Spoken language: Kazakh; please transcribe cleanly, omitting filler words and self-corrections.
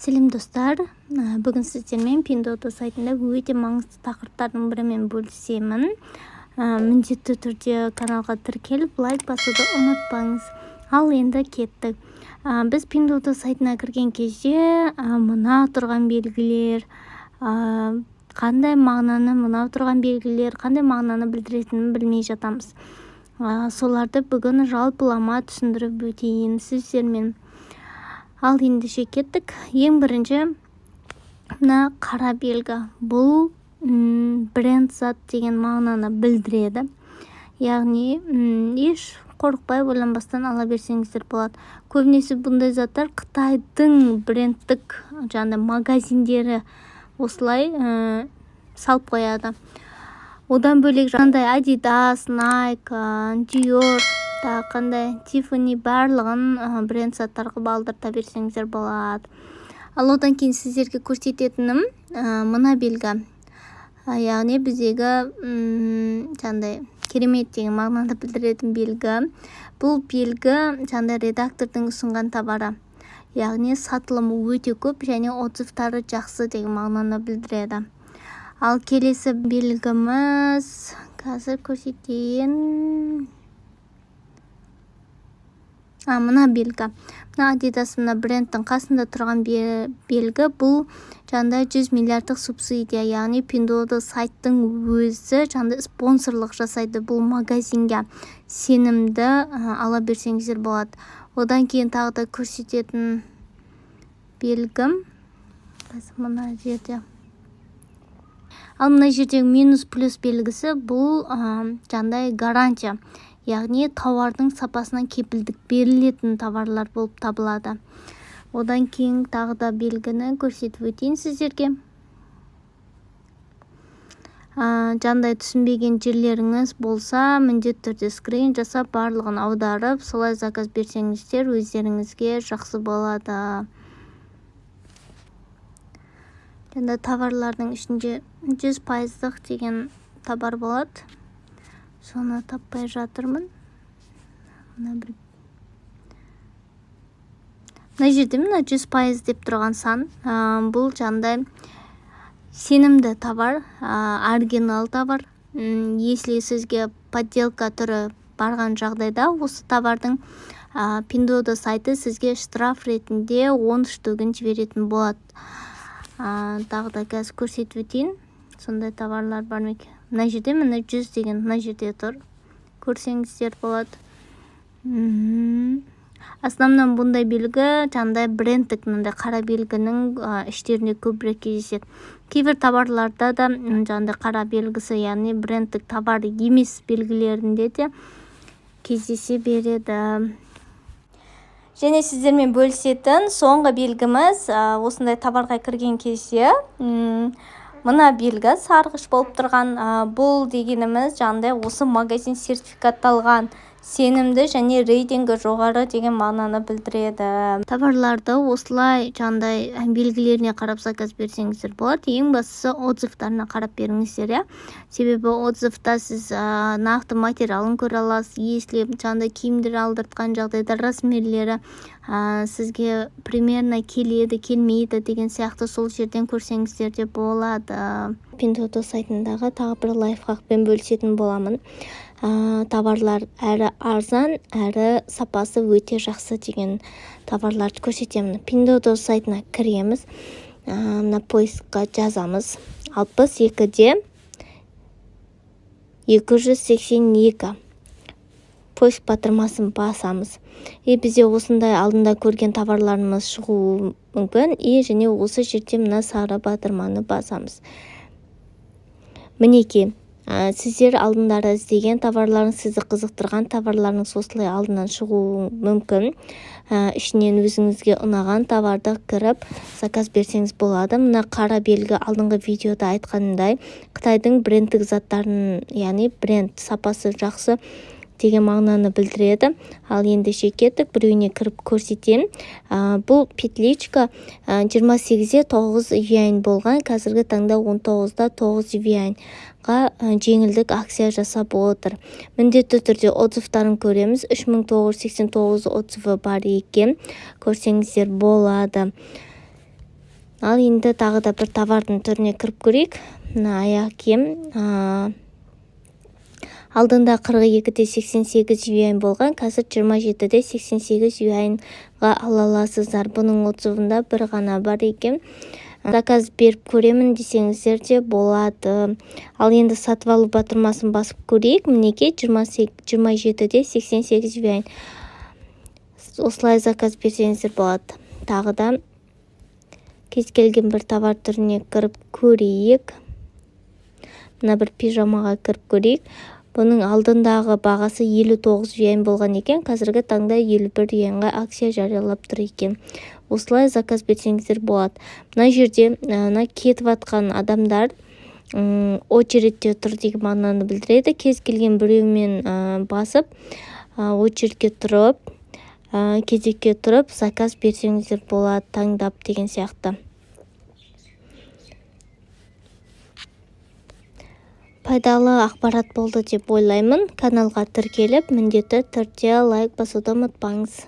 Сәлем достар, бүгін сіздермен Pinduoduo сайтында өте маңызды тақырыптардың бірімен бөлісемін. Міндетті түрде каналға тіркеліп, лайк басуды ұмытпаңыз. Ал енді кеттік. Біз Pinduoduo сайтына кірген кезде мына тұрған белгілер, қандай мағынаны білдіретінін білмей жатамыз. Соларды бүгін жалпылама түсіндіріп өтейін сіздермен. Ал ендеше кеттік. Ең бірінші мына қара белгі. Бұл бренд зат деген мағынаны білдіреді. Яғни еш қорықпай ойланбастан ала берсеңіздер болады. Көбінесе бұндай заттар Қытайдың брендтік магазиндері осылай салып қояды. Одан бөлек жаңағыдай Adidas, Nike, Dior, қандай Tiffany барлығын бренд заттар қылып алдырта берсеңіздер болады. Ал одан кейін сіздерге көрсететінім мына белгі. Яғни біздегі керемет деген мағынаны білдіретін белгі. Бұл белгі редактордың ұсынған товары. Яғни сатылымы өте көп және отзывтары жақсы деген мағынаны білдіреді. Ал келесі белгіміз қазір көрсетейін. Мына белгі. Мына Adidas брендтің қасында тұрған белгі. Бұл 100 миллиардтық субсидия. Яғни Pinduoduo сайттың өзі спонсорлық жасайды бұл магазинге. Сенімді ала берсеңіздер болады. Одан кейін тағы да көрсететін белгім. Мына жерде. Ал мына жердегі минус плюс белгісі бұл гарантия. Яғни тауардың сапасынан кепілдік берілетін товарлар болып табылады. Одан кейін тағы да белгіні көрсетіп өтейін сіздерге. Түсінбеген жерлеріңіз болса, міндетті түрде скрин жасап, барлығын аударып, солай заказ берсеңіздер, өздеріңізге жақсы болады. Товарлардың ішінде 100% деген товар болады. Соны таппай жатырмын. Мына жерде 100% деп тұрған сан. Бұл сенімді товар, оригинал товар. Если сізге подделка түрі барған жағдайда, осы товардың Pinduoduo сайты сізге штраф ретінде 10 штугін жіберетін болады. Тағы да қазір көрсетіп өтейін. Сондай товарлар бар ма екен? Мына жерде 100 деген мына жерде тұр. Көрсеңіздер болады. Основном бұндай белгі брендтік қара белгінің іштерінде көбірек кездеседі. Кейбір товарларда да қара белгісі, яғни брендтік товар емес белгілерінде де кездесе береді. Және сіздермен бөлісетін соңғы белгіміз осындай товарға кірген кезде мына белгі сарғыш болып тұрған. Бұл дегеніміз осы магазин сертификатталған, сенімді және рейтингі жоғары деген мағынаны білдіреді. Товарларды осылай белгілеріне қарап заказ берсеңіздер болады. Ең бастысы отзывтарына қарап беріңіздер. Себебі отзывта сіз нақты материалын көре аласыз. Если киімдер алдыртқан жағдайда размерлері сізге примерно келеді, келмейді деген сияқты сол жерден көрсеңіздер де болады. Pinduoduo сайтындағы тағы бір лайфхакпен бөлісетін боламын. Товарлар әрі арзан, әрі сапасы өте жақсы деген товарларды көрсетемін. Pinduoduo сайтына кіреміз. Мына поискқа жазамыз. 62-де 282. Поиск батырмасын басамыз. Бізде осындай алдында көрген товарларымыз шығуы мүмкін. Және осы жерде мына сары батырманы басамыз. Мінеки, сіздер алдындары іздеген товарларын, сізді қызықтырған товарларының осылай алдынан шығуы мүмкін. Ішінен өзіңізге ұнаған товарды кіріп заказ берсеңіз болады. Мына қара белгі алдыңғы видеода айтқанымдай Қытайдың брендтік заттарын, яғни бренд сапасы жақсы деген мағынаны білдіреді. Ал енді кеттік, біреуіне кіріп көрсетейін. Бұл петличка 28-де 9 юань болған, қазіргі таңда 19-да 9 юаньға жеңілдік акция жасап отыр. Міндетті түрде отзывтарын көреміз. 3989 отзывы бар екен, көрсеңіздер болады. Ал енді тағы да бір товардың түріне кіріп көрейік. Мына аяқ киім алдында 42-де 88 юань болған, қазір 27-де 88 юаньға ала аласыздар. Бұның отзывында бір ғана бар екен. Заказ беріп көремін десеңіздер де болады. Ал енді сатып алу батырмасын басып көрейік. Мінекей 27-де 88 юань. Осылай заказ берсеңіздер болады. Тағы да кез келген бір товар түріне кіріп көрейік. Мына бір пижамаға кіріп көрейік. Бұның алдындағы бағасы 59 юань болған екен, қазіргі таңда 51 юаньға акция жариялап тұр екен. Осылай заказ берсеңіздер болады. Мына жерде кетіп атқан адамдар очередте тұр деген мағынаны білдіреді. Кез келген біреумен басып, очередке тұрып, кезекке тұрып, заказ берсеңіздер болады, таңдап деген сияқты. Пайдалы ақпарат болды деп ойлаймын. Каналға тіркеліп, міндетті түрде лайк басуды ұмытпаңыз.